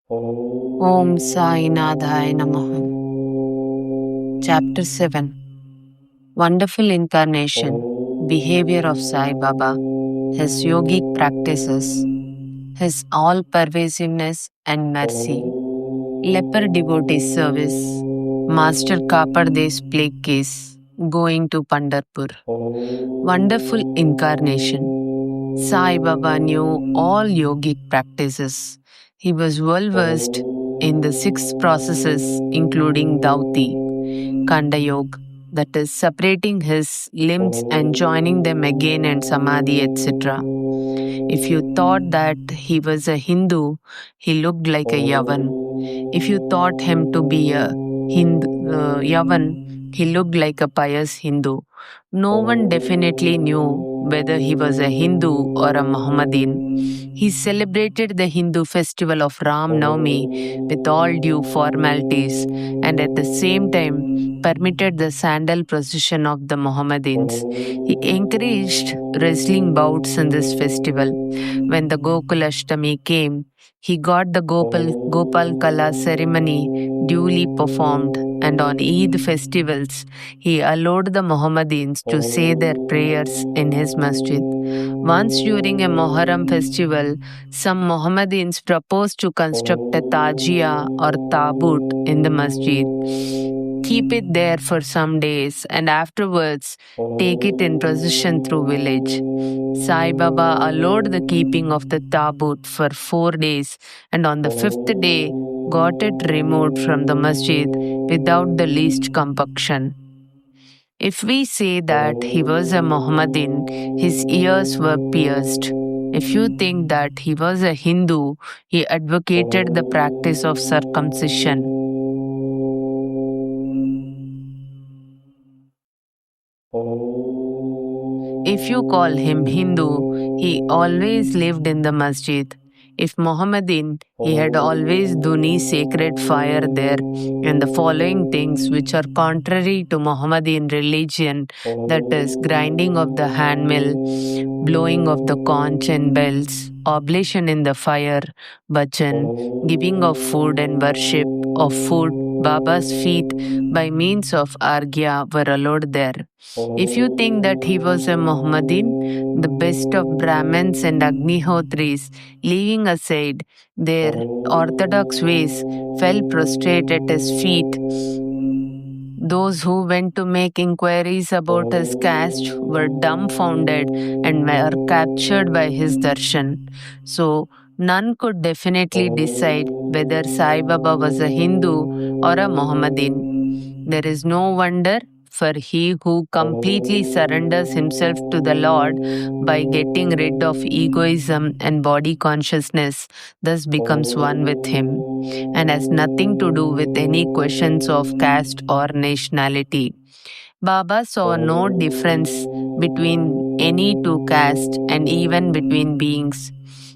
Om Sai Nadhaya Namaha. Chapter 7. Wonderful Incarnation. Behavior of Sai Baba. His yogic practices. His all-pervasiveness and mercy. Leper devotee service. Master Kaparde's plague case. Going to Pandharpur. Wonderful Incarnation. Sai Baba knew all yogic practices. He was well versed in the 6 processes, including Dauti, Kanda Yoga, that is, separating his limbs and joining them again, and Samadhi, etc. If you thought that he was a Hindu, he looked like a Yavan. If you thought him to be a Yavan, he looked like a pious Hindu. No one definitely knew whether he was a Hindu or a Mohammedan. He celebrated the Hindu festival of Ram Navami with all due formalities and at the same time permitted the sandal procession of the Mohammedans. He encouraged wrestling bouts in this festival. When the Gokulashtami came, he got the Gopal Kala ceremony duly performed, and on Eid festivals, he allowed the Mohammedans to say their prayers in his masjid. Once during a Muharram festival, some Mohammedans proposed to construct a tajia or tabut in the masjid, keep it there for some days, and afterwards take it in procession through village. Sai Baba allowed the keeping of the tabut for 4 days, and on the 5th day got it removed from the masjid without the least compunction. If we say that he was a Mohammedan, his ears were pierced. If you think that he was a Hindu, he advocated the practice of circumcision. If you call him Hindu, he always lived in the masjid. If Mohammedan, he had always duni sacred fire there, and the following things which are contrary to Mohammedan religion, that is, grinding of the hand mill, blowing of the conch and bells, oblation in the fire, bhajan, giving of food and worship of food, Baba's feet by means of argya were allowed there. If you think that he was a Mohammedan, the best of Brahmins and Agnihotris, leaving aside their orthodox ways, fell prostrate at his feet. Those who went to make inquiries about his caste were dumbfounded and were captured by his darshan. So, none could definitely decide whether Sai Baba was a Hindu or a Mohammedan. There is no wonder, for he who completely surrenders himself to the Lord by getting rid of egoism and body consciousness thus becomes one with him and has nothing to do with any questions of caste or nationality. Baba saw no difference between any two castes and even between beings.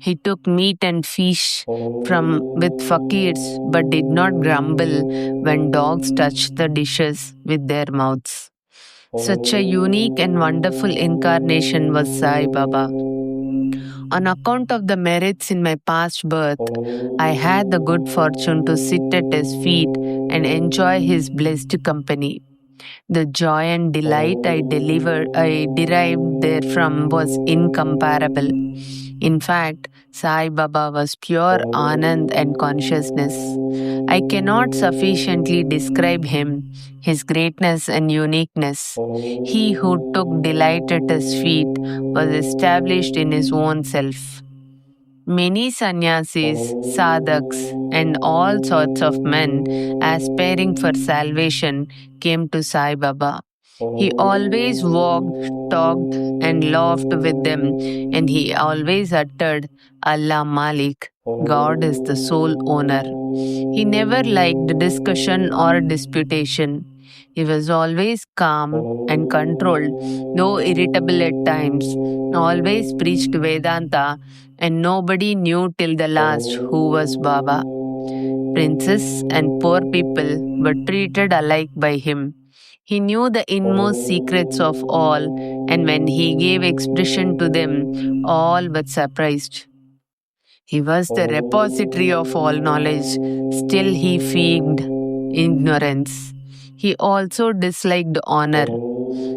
He took meat and fish from with fakirs but did not grumble when dogs touched the dishes with their mouths. Such a unique and wonderful incarnation was Sai Baba. On account of the merits in my past birth, I had the good fortune to sit at his feet and enjoy his blessed company. The joy and delight I derived therefrom was incomparable. In fact, Sai Baba was pure Anand and consciousness. I cannot sufficiently describe him, his greatness and uniqueness. He who took delight at his feet was established in his own self. Many sannyasis, sadhaks, and all sorts of men aspiring for salvation came to Sai Baba. He always walked, talked, and laughed with them, and he always uttered, Allah Malik, God is the sole owner. He never liked discussion or disputation. He was always calm and controlled, though irritable at times, always preached Vedanta, and nobody knew till the last who was Baba. Princes and poor people were treated alike by him. He knew the inmost secrets of all, and when he gave expression to them, all were surprised. He was the repository of all knowledge. Still, he feared ignorance. He also disliked honor.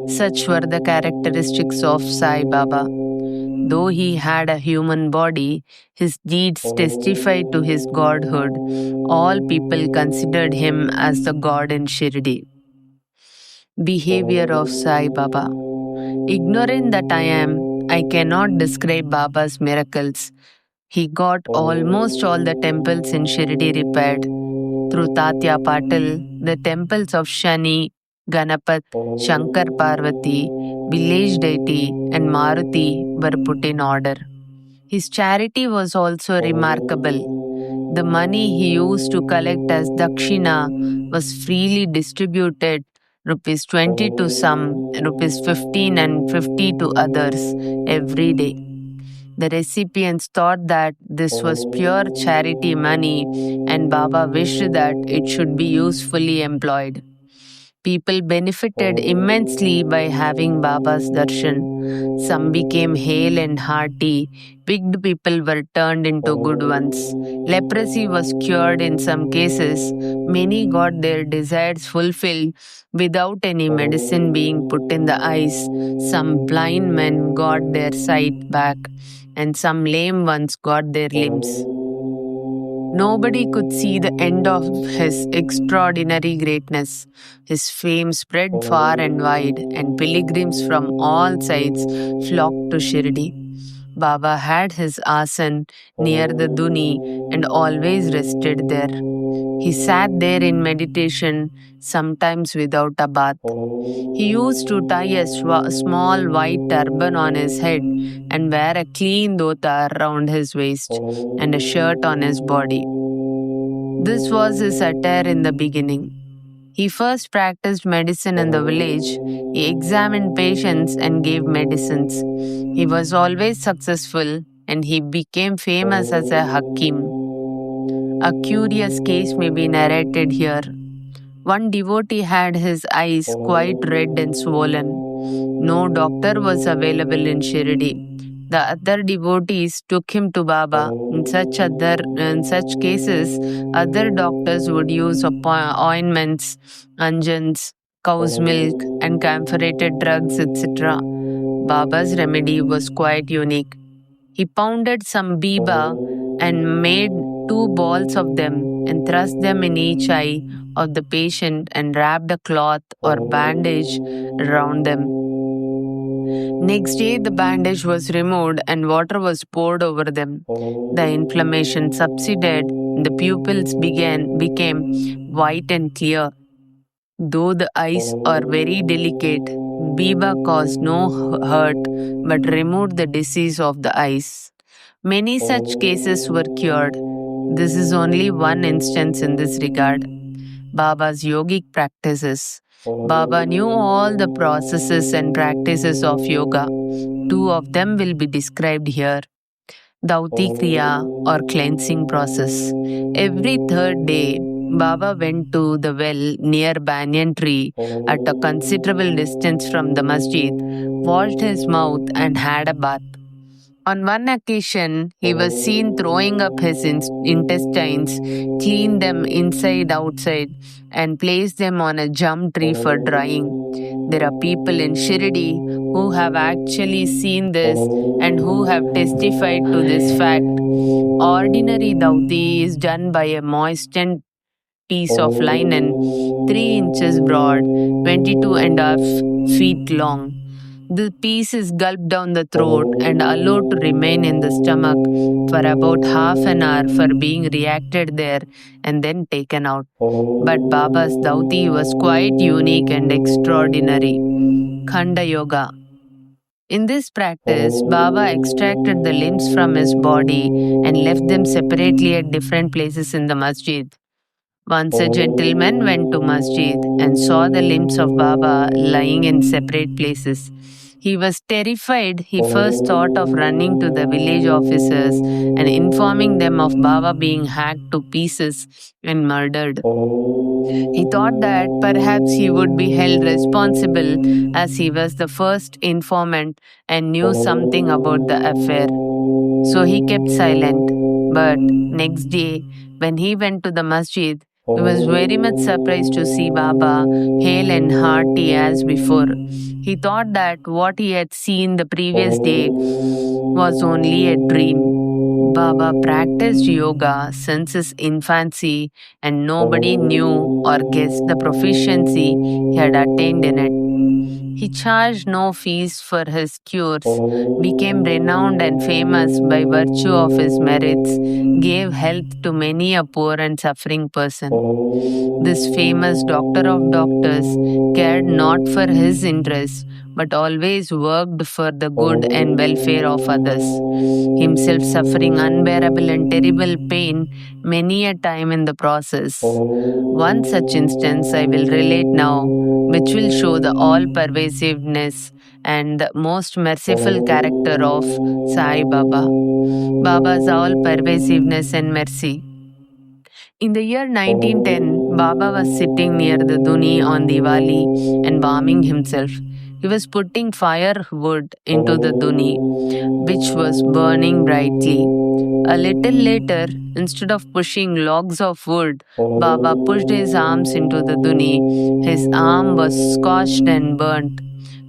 Such were the characteristics of Sai Baba. Though he had a human body, his deeds testified to his godhood. All people considered him as the god in Shirdi. Behavior of Sai Baba. Ignorant that I am, I cannot describe Baba's miracles. He got almost all the temples in Shirdi repaired. Through Tatya Patil, the temples of Shani, Ganapat, Shankar Parvati, village deity, and Maruti were put in order. His charity was also remarkable. The money he used to collect as dakshina was freely distributed, rupees 20 to some, rupees 15 and 50 to others every day. The recipients thought that this was pure charity money, and Baba wished that it should be usefully employed. People benefited immensely by having Baba's darshan. Some became hale and hearty. Wicked people were turned into good ones. Leprosy was cured in some cases. Many got their desires fulfilled without any medicine being put in the eyes. Some blind men got their sight back, and some lame ones got their limbs. Nobody could see the end of his extraordinary greatness. His fame spread far and wide, and pilgrims from all sides flocked to Shirdi. Baba had his asan near the Duni and always rested there. He sat there in meditation, sometimes without a bath. He used to tie a small white turban on his head and wear a clean dhota around his waist and a shirt on his body. This was his attire in the beginning. He first practiced medicine in the village. He examined patients and gave medicines. He was always successful and he became famous as a Hakim. A curious case may be narrated here. One devotee had his eyes quite red and swollen. No doctor was available in Shirdi. The other devotees took him to Baba. In such cases, other doctors would use ointments, anjans, cow's milk, and camphorated drugs, etc. Baba's remedy was quite unique. He pounded some biba and made 2 balls of them and thrust them in each eye of the patient and wrapped a cloth or bandage around them. Next day, the bandage was removed and water was poured over them. The inflammation subsided, and the pupils became white and clear. Though the eyes are very delicate, Biba caused no hurt but removed the disease of the eyes. Many such cases were cured. This is only one instance in this regard. Baba's yogic practices. Baba knew all the processes and practices of yoga. 2 of them will be described here. Dauti Kriya or cleansing process. Every third day, Baba went to the well near banyan tree at a considerable distance from the masjid, washed his mouth and had a bath. On one occasion, he was seen throwing up his intestines, cleaned them inside outside, and placed them on a jam tree for drying. There are people in Shirdi who have actually seen this and who have testified to this fact. Ordinary dauti is done by a moistened piece of linen, 3 inches broad, 22 and a half feet long. The piece is gulped down the throat and allowed to remain in the stomach for about half an hour for being reacted there and then taken out. But Baba's dauti was quite unique and extraordinary. Khanda Yoga. In this practice, Baba extracted the limbs from his body and left them separately at different places in the masjid. Once a gentleman went to masjid and saw the limbs of Baba lying in separate places. He was terrified. He first thought of running to the village officers and informing them of Baba being hacked to pieces and murdered. He thought that perhaps he would be held responsible as he was the first informant and knew something about the affair. So he kept silent. But next day, when he went to the masjid, he was very much surprised to see Baba hale and hearty as before. He thought that what he had seen the previous day was only a dream. Baba practiced yoga since his infancy, and nobody knew or guessed the proficiency he had attained in it. He charged no fees for his cures, became renowned and famous by virtue of his merits, gave health to many a poor and suffering person. This famous doctor of doctors cared not for his interests, but always worked for the good and welfare of others, himself suffering unbearable and terrible pain many a time in the process. One such instance I will relate now, which will show the all pervasiveness and the most merciful character of Sai Baba. Baba's all pervasiveness and mercy. In the year 1910, Baba was sitting near the Duni on Diwali and warming himself. He was putting firewood into the Duni, which was burning brightly. A little later, instead of pushing logs of wood, Baba pushed his arms into the Duni. His arm was scorched and burnt.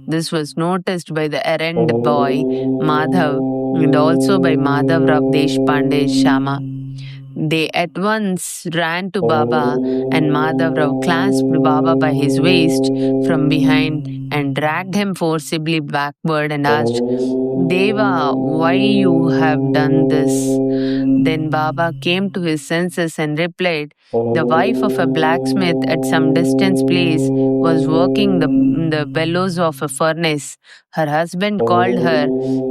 This was noticed by the errand boy Madhav and also by Madhav Rav Deshpande Shama. They at once ran to Baba, and Madhavrao clasped Baba by his waist from behind and dragged him forcibly backward and asked, Deva, why you have done this? Then Baba came to his senses and replied, the wife of a blacksmith at some distant place was working the bellows of a furnace. Her husband called her.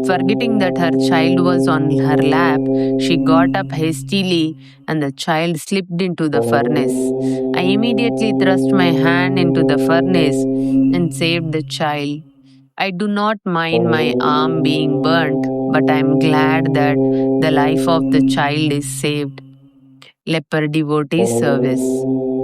Forgetting that her child was on her lap, she got up hastily and the child slipped into the furnace. I immediately thrust my hand into the furnace and saved the child. I do not mind my arm being burnt, but I am glad that the life of the child is saved. Leper devotee service.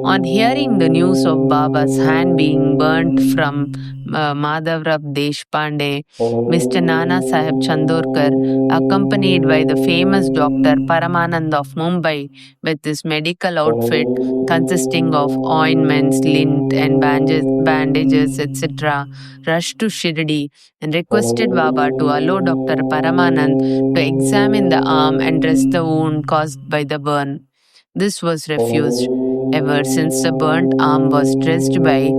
On hearing the news of Baba's hand being burnt from Madhavrao Deshpande, Mr. Nana Sahib Chandorkar, accompanied by the famous doctor Paramanand of Mumbai with his medical outfit consisting of ointments, lint, and bandages, etc., rushed to Shirdi and requested Baba to allow Dr. Paramanand to examine the arm and dress the wound caused by the burn. This was refused. Ever since the burnt arm was dressed by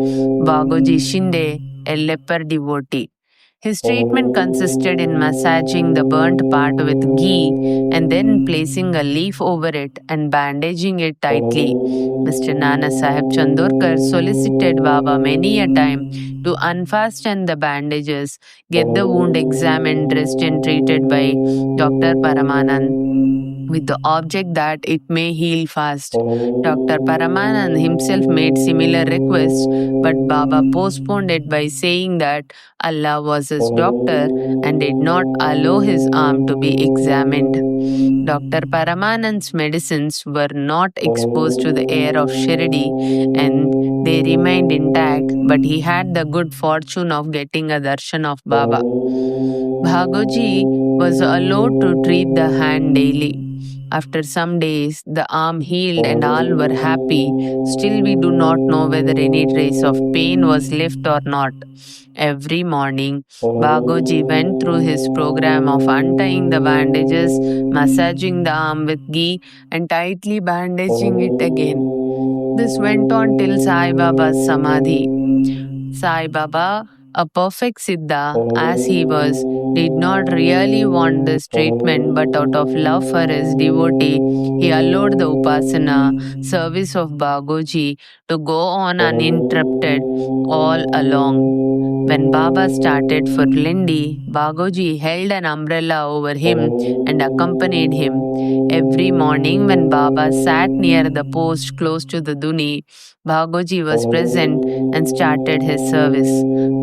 Bagoji Shinde, a leper devotee. His treatment consisted in massaging the burnt part with ghee and then placing a leaf over it and bandaging it tightly. Mr. Nana Sahib Chandorkar solicited Baba many a time to unfasten the bandages, get the wound examined, dressed, and treated by Dr. Paramanand with the object that it may heal fast. Dr. Paramanand himself made similar requests, but Baba postponed it by saying that Allah was his doctor and did not allow his arm to be examined. Dr. Paramanand's medicines were not exposed to the air of Shirdi and they remained intact, but he had the good fortune of getting a darshan of Baba. Bhagoji was allowed to treat the hand daily. After some days, the arm healed and all were happy. Still, we do not know whether any trace of pain was left or not. Every morning, Bagoji went through his program of untying the bandages, massaging the arm with ghee, and tightly bandaging it again. This went on till Sai Baba's Samadhi. Sai Baba, a perfect Siddha as he was, did not really want this treatment, but out of love for his devotee, he allowed the Upasana service of Bagoji to go on uninterrupted all along. When Baba started for Lindi, Bagoji held an umbrella over him and accompanied him. Every morning, when Baba sat near the post close to the Duni, Bhagoji was present and started his service.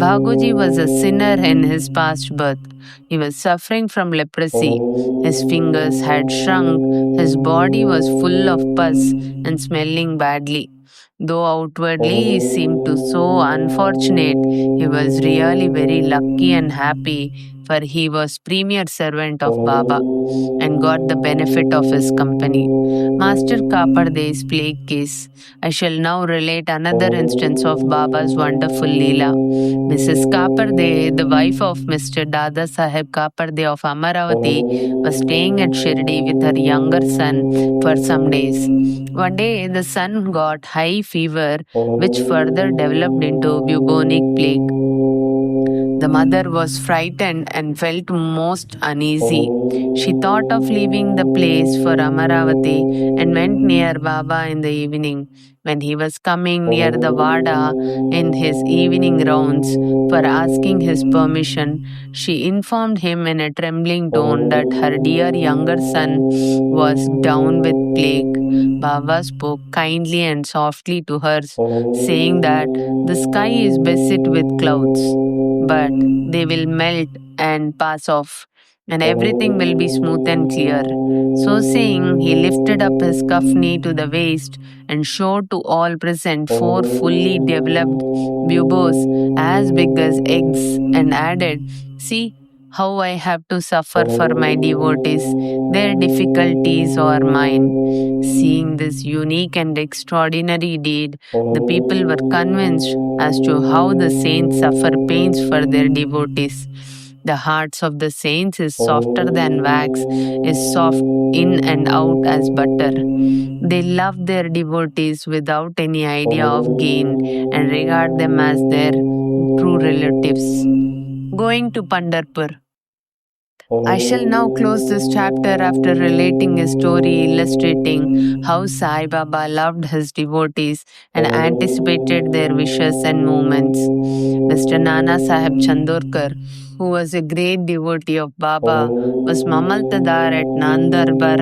Bhagoji was a sinner in his past birth. He was suffering from leprosy. His fingers had shrunk, his body was full of pus and smelling badly. Though outwardly he seemed to so unfortunate, he was really very lucky and happy, for he was premier servant of Baba and got the benefit of his company. Master Kaparde's plague case. I shall now relate another instance of Baba's wonderful Leela. Mrs. Kaparde, the wife of Mr. Dada Saheb Kaparde of Amaravati, was staying at Shirdi with her younger son for some days. One day, the son got high fever, which further developed into bubonic plague. The mother was frightened and felt most uneasy. She thought of leaving the place for Amaravati and went near Baba in the evening. When he was coming near the Vada in his evening rounds for asking his permission, she informed him in a trembling tone that her dear younger son was down with plague. Baba spoke kindly and softly to her, saying that the sky is beset with clouds, but they will melt and pass off, and everything will be smooth and clear. So saying, he lifted up his kafni to the waist and showed to all present four fully developed buboes as big as eggs, and added, "See how I have to suffer for my devotees. Their difficulties are mine." Seeing this unique and extraordinary deed, the people were convinced as to how the saints suffer pains for their devotees. The hearts of the saints is softer than wax, is soft in and out as butter. They love their devotees without any idea of gain and regard them as their true relatives. Going to Pandharpur. I shall now close this chapter after relating a story illustrating how Sai Baba loved his devotees and anticipated their wishes and movements. Mr. Nana Sahib Chandorkar, who was a great devotee of Baba, was Mamaltadar at Nandarbar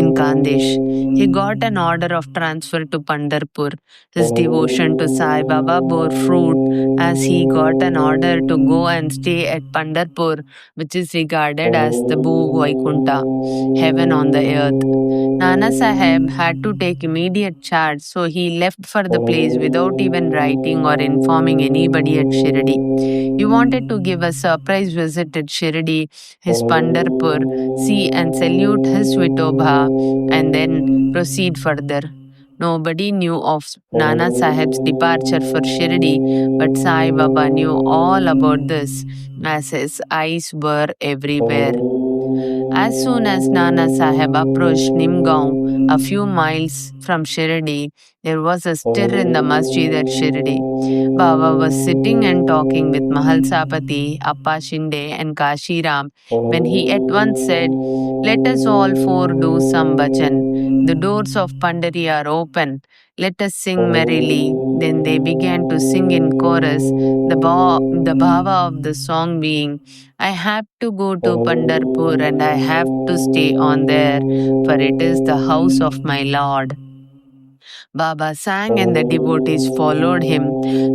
in Kandesh. He got an order of transfer to Pandharpur. His devotion to Sai Baba bore fruit as he got an order to go and stay at Pandharpur, which is regarded as the Bhu Vaikunta, heaven on the earth. Nana Sahib had to take immediate charge, so he left for the place without even writing or informing anybody at Shirdi. He wanted to give a surprise visit at Shirdi, his Pandharpur, see and salute his Vitobha, and then proceed further. Nobody knew of Nana Sahib's departure for Shirdi, but Sai Baba knew all about this, as his eyes were everywhere. As soon as Nana Sahib approached Nimgaon, a few miles from Shirdi, there was a stir in the masjid at Shirdi. Baba was sitting and talking with Mahalsapati, Appa Shinde, and Kashiram when he at once said, "Let us all four do some bhajan. The doors of Pandari are open. Let us sing merrily." Then they began to sing in chorus, the bhava of the song being, "I have to go to Pandharpur and I have to stay on there, for it is the house of my Lord." Baba sang and the devotees followed him.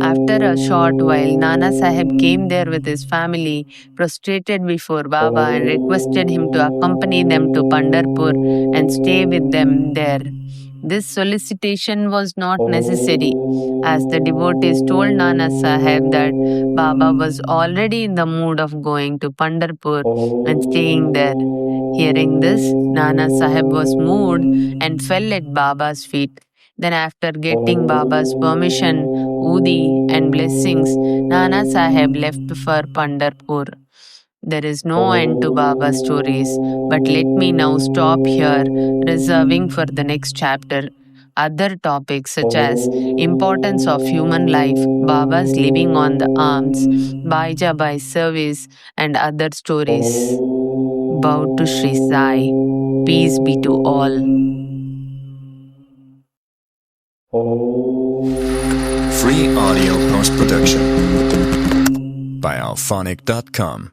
After a short while, Nana Sahib came there with his family, prostrated before Baba, and requested him to accompany them to Pandharpur and stay with them there. This solicitation was not necessary, as the devotees told Nana Sahib that Baba was already in the mood of going to Pandharpur and staying there. Hearing this, Nana Sahib was moved and fell at Baba's feet. Then, after getting Baba's permission, Udi, and blessings, Nana Sahib left for Pandharpur. There is no end to Baba's stories, but let me now stop here, reserving for the next chapter other topics such as importance of human life, Baba's living on the arms, Baijabai service, and other stories. Bow to Sri Sai. Peace be to all. Free audio post production by alphonic.com.